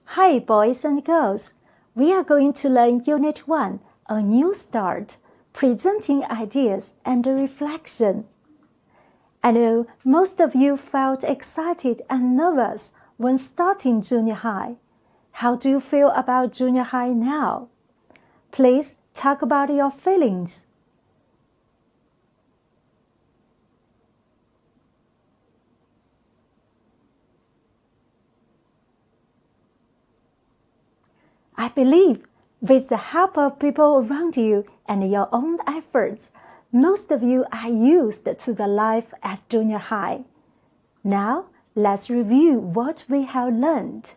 Hi boys and girls, we are going to learn Unit 1, A New Start, Presenting Ideas and Reflection. I know most of you felt excited and nervous when starting junior high. How do you feel about junior high now? Please talk about your feelings. I believe with the help of people around you and your own efforts, most of you are used to the life at junior high. Now, let's review what we have learned.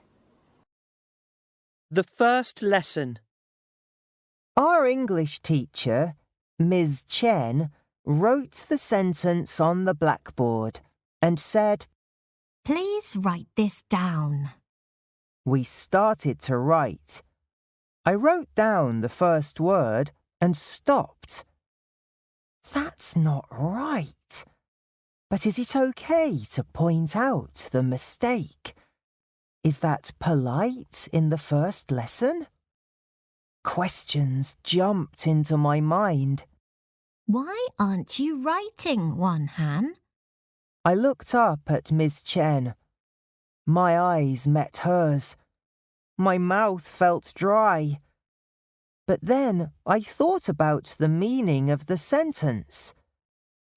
The first lesson. Our English teacher, Ms. Chen, wrote the sentence on the blackboard and said, "Please write this down." We started to write. I wrote down the first word and stopped. That's not right. But is it okay to point out the mistake? Is that polite in the first lesson? Questions jumped into my mind. Why aren't you writing, Won-Han? I looked up at Ms. Chen. My eyes met hers. My mouth felt dry. But then I thought about the meaning of the sentence.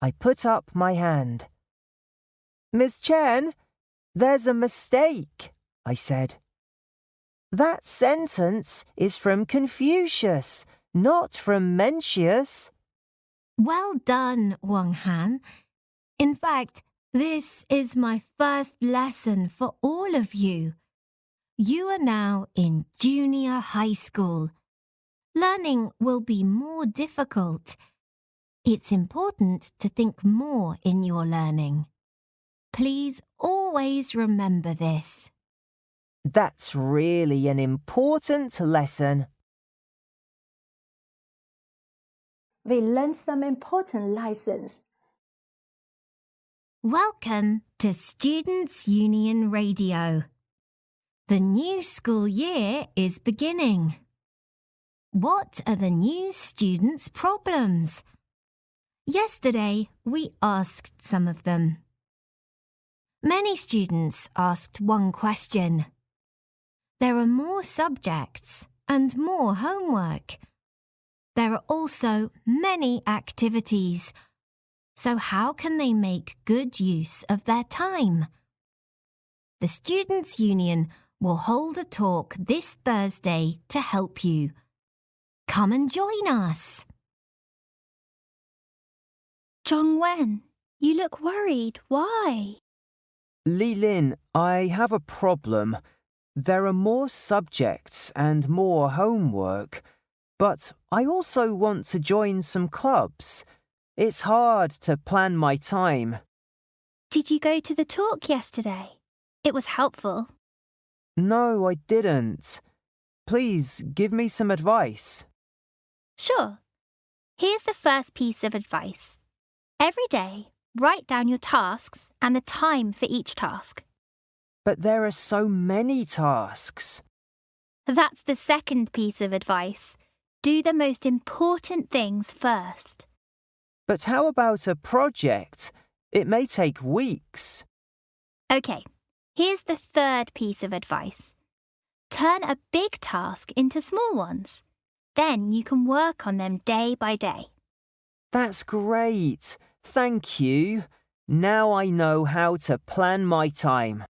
I put up my hand. "Ms. Chen, there's a mistake," I said. "That sentence is from Confucius, not from Mencius." Well done, Won-Han. In fact, this is my first lesson for all of you. You are now in junior high school. Learning will be more difficult. It's important to think more in your learning. Please always remember this. That's really an important lesson. We learned some important lessons. Welcome to Students' Union Radio. The new school year is beginning. What are the new students' problems? Yesterday, we asked some of them. Many students asked one question. There are more subjects and more homework. There are also many activities. So how can they make good use of their time? The Students' Union will hold a talk this Thursday to help you. Come and join us. Zhongwen, you look worried. Why? Li Lin, I have a problem. There are more subjects and more homework, but I also want to join some clubs. It's hard to plan my time. Did you go to the talk yesterday? It was helpful. No, I didn't. Please give me some advice. Sure. Here's the first piece of advice. Every day, write down your tasks and the time for each task. But there are so many tasks. That's the second piece of advice. Do the most important things first. But how about a project? It may take weeks. Okay, here's the third piece of advice. Turn a big task into small ones. Then you can work on them day by day. That's great. Thank you. Now I know how to plan my time.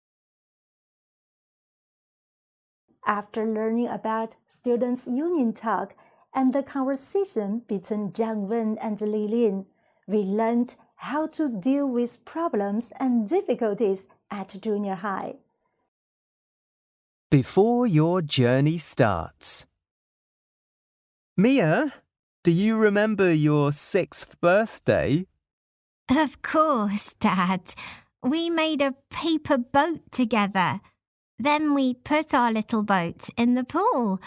After learning about Students' Union Talk and the conversation between Zhang Wen and Li Lin, we learned how to deal with problems and difficulties at junior high. Before your journey starts. Mia, do you remember your 6th birthday? Of course, Dad. We made a paper boat together. Then we put our little boat in the pool.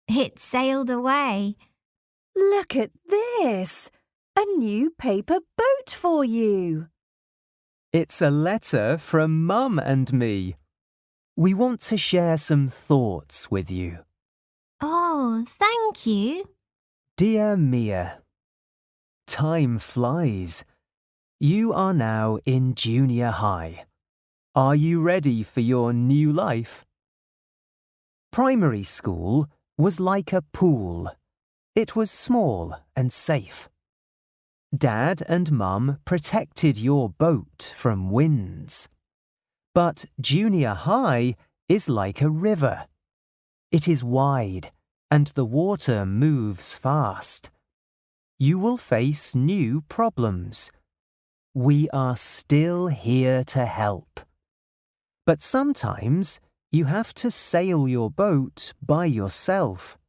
It sailed away. Look at this! A new paper boat for you. It's a letter from Mum and me. We want to share some thoughts with you. Oh, thank you. Dear Mia, time flies. You are now in junior high. Are you ready for your new life? Primary school was like a pool. It was small and safe. Dad and Mum protected your boat from winds. But junior high is like a river. It is wide and the water moves fast. You will face new problems. We are still here to help. But sometimes you have to sail your boat by yourself.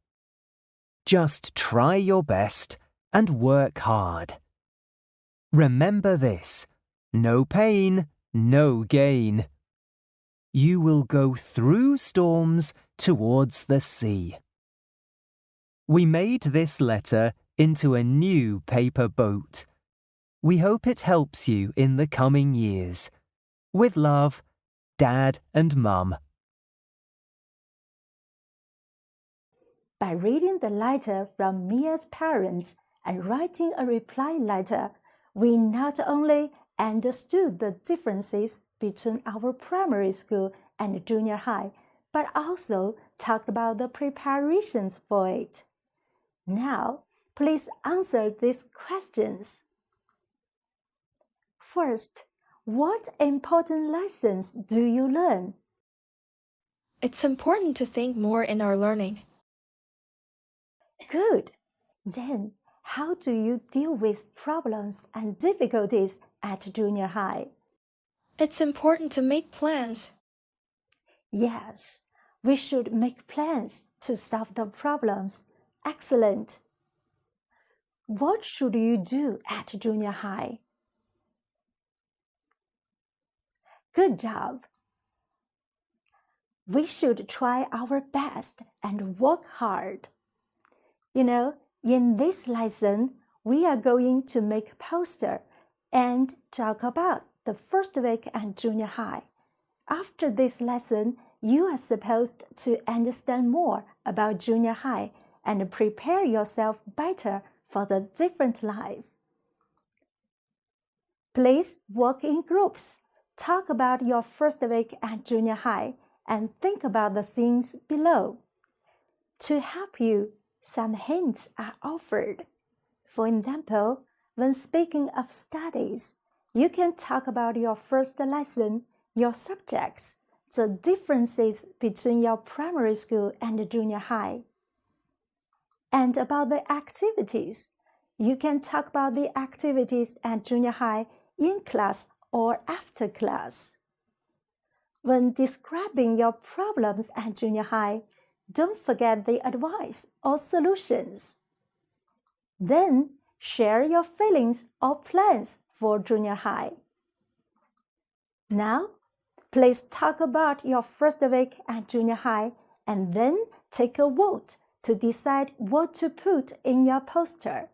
Just try your best and work hard. Remember this: no pain, no gain. You will go through storms towards the sea. We made this letter into a new paper boat. We hope it helps you in the coming years. With love, Dad and Mum. By reading the letter from Mia's parents and writing a reply letter, we not only understood the differences between our primary school and junior high, but also talked about the preparations for it. Now, please answer these questions. First, what important lessons do you learn? It's important to think more in our learning. Good. Then, how do you deal with problems and difficulties at junior high? It's important to make plans. Yes, we should make plans to solve the problems. Excellent. What should you do at junior high? Good job. We should try our best and work hard. You know, in this lesson, we are going to make a poster and talk about the first week at junior high. After this lesson, you are supposed to understand more about junior high and prepare yourself better for the different life. Please work in groups. Talk about your first week at junior high and think about the things below. To help you, some hints are offered. For example, when speaking of studies, you can talk about your first lesson, your subjects, the differences between your primary school and junior high. And about the activities, you can talk about the activities at junior high in class or after class. When describing your problems at junior high, don't forget the advice or solutions. Then, share your feelings or plans for junior high. Now, please talk about your first week at junior high and then take a vote to decide what to put in your poster.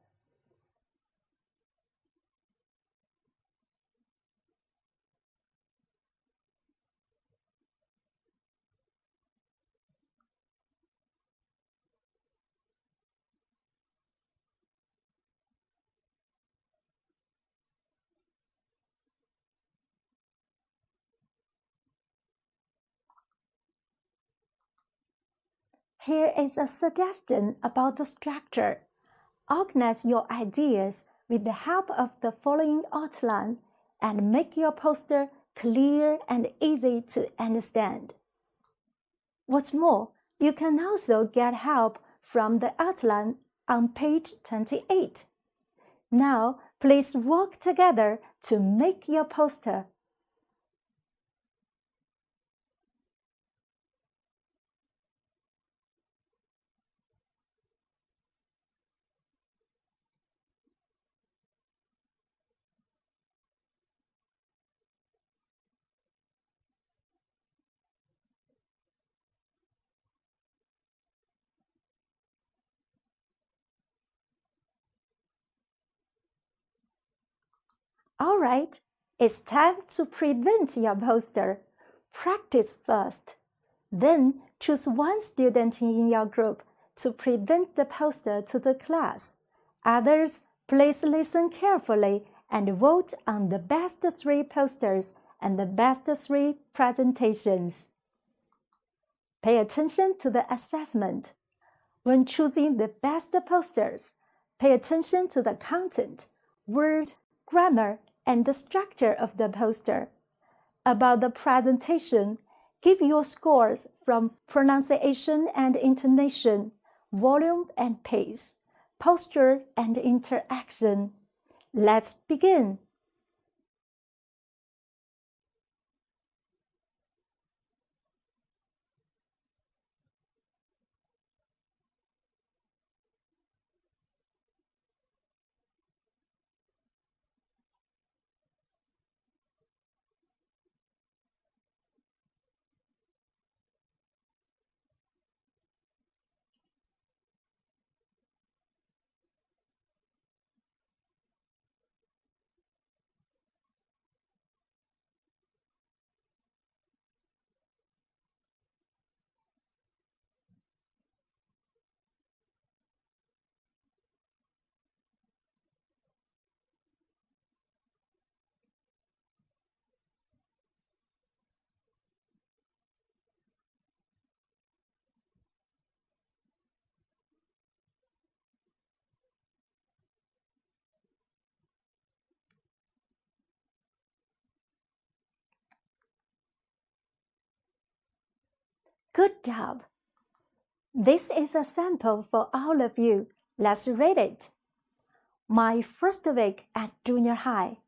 Here is a suggestion about the structure. Organize your ideas with the help of the following outline and make your poster clear and easy to understand. What's more, you can also get help from the outline on page 28. Now, please work together to make your poster. All right, it's time to present your poster. Practice first. Then choose one student in your group to present the poster to the class. Others, please listen carefully and vote on the best 3 posters and the best 3 presentations. Pay attention to the assessment. When choosing the best posters, pay attention to the content, word, grammar, and the structure of the poster. About the presentation, give your scores from pronunciation and intonation, volume and pace, posture and interaction. Let's begin. Good job! This is a sample for all of you. Let's read it. My first week at junior high.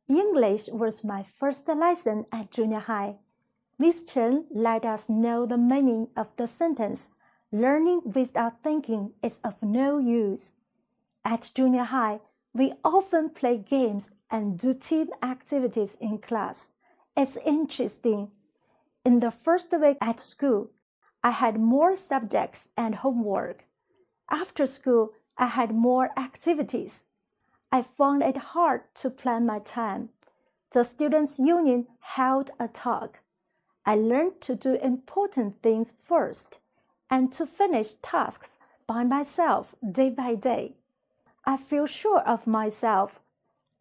English was my first lesson at junior high. Miss Chen let us know the meaning of the sentence, learning without thinking is of no use. At junior high, we often play games and do team activities in class. It's interesting. In the first week at school, I had more subjects and homework. After school, I had more activities. I found it hard to plan my time. The Students' Union held a talk. I learned to do important things first and to finish tasks by myself day by day. I feel sure of myself.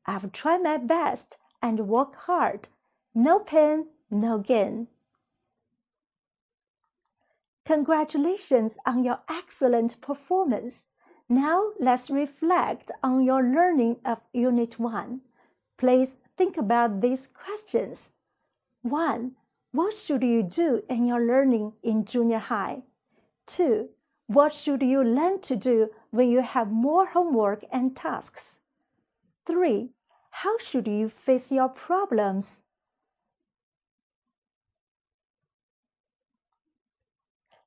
I've tried my best and worked hard. No pain, no gain. Congratulations on your excellent performance. Now let's reflect on your learning of Unit 1. Please think about these questions. 1. What should you do in your learning in junior high? 2. What should you learn to do when you have more homework and tasks? 3. How should you face your problems?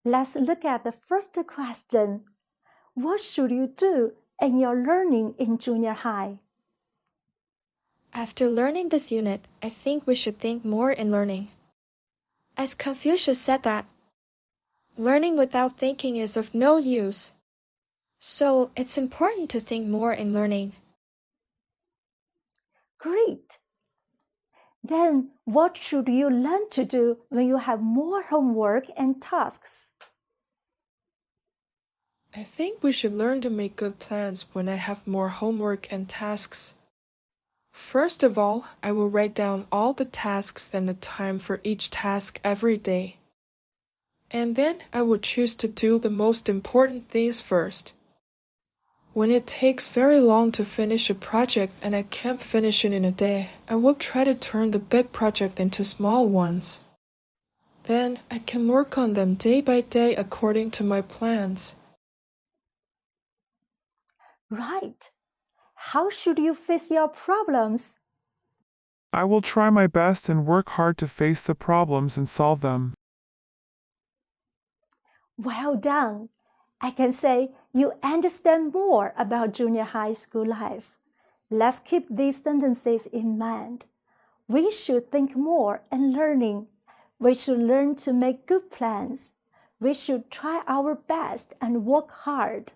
Let's look at the first question. What should you do in your learning in junior high? After learning this unit, I think we should think more in learning. As Confucius said that, learning without thinking is of no use. So it's important to think more in learning. Great! Then what should you learn to do when you have more homework and tasks? I think we should learn to make good plans when I have more homework and tasks. First of all, I will write down all the tasks and the time for each task every day. And then I will choose to do the most important things first. When it takes very long to finish a project and I can't finish it in a day, I will try to turn the big project into small ones. Then I can work on them day by day according to my plans. Right. How should you face your problems? I will try my best and work hard to face the problems and solve them. Well done. I can say you understand more about junior high school life. Let's keep these sentences in mind. We should think more in learning. We should learn to make good plans. We should try our best and work hard.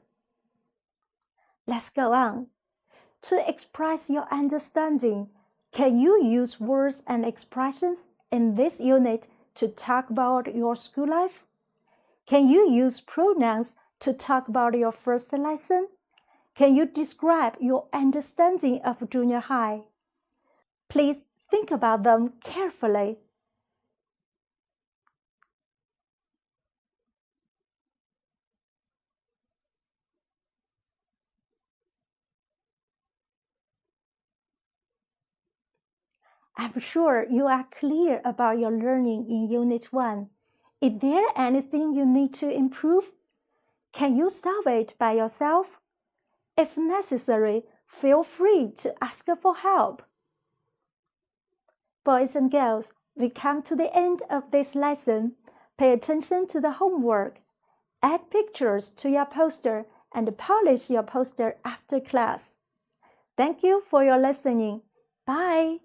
Let's go on. To express your understanding, can you use words and expressions in this unit to talk about your school life? Can you use pronouns to talk about your first lesson? Can you describe your understanding of junior high? Please think about them carefully. I'm sure you are clear about your learning in Unit 1. Is there anything you need to improve? Can you solve it by yourself? If necessary, feel free to ask for help. Boys and girls, we come to the end of this lesson. Pay attention to the homework. Add pictures to your poster and polish your poster after class. Thank you for your listening. Bye.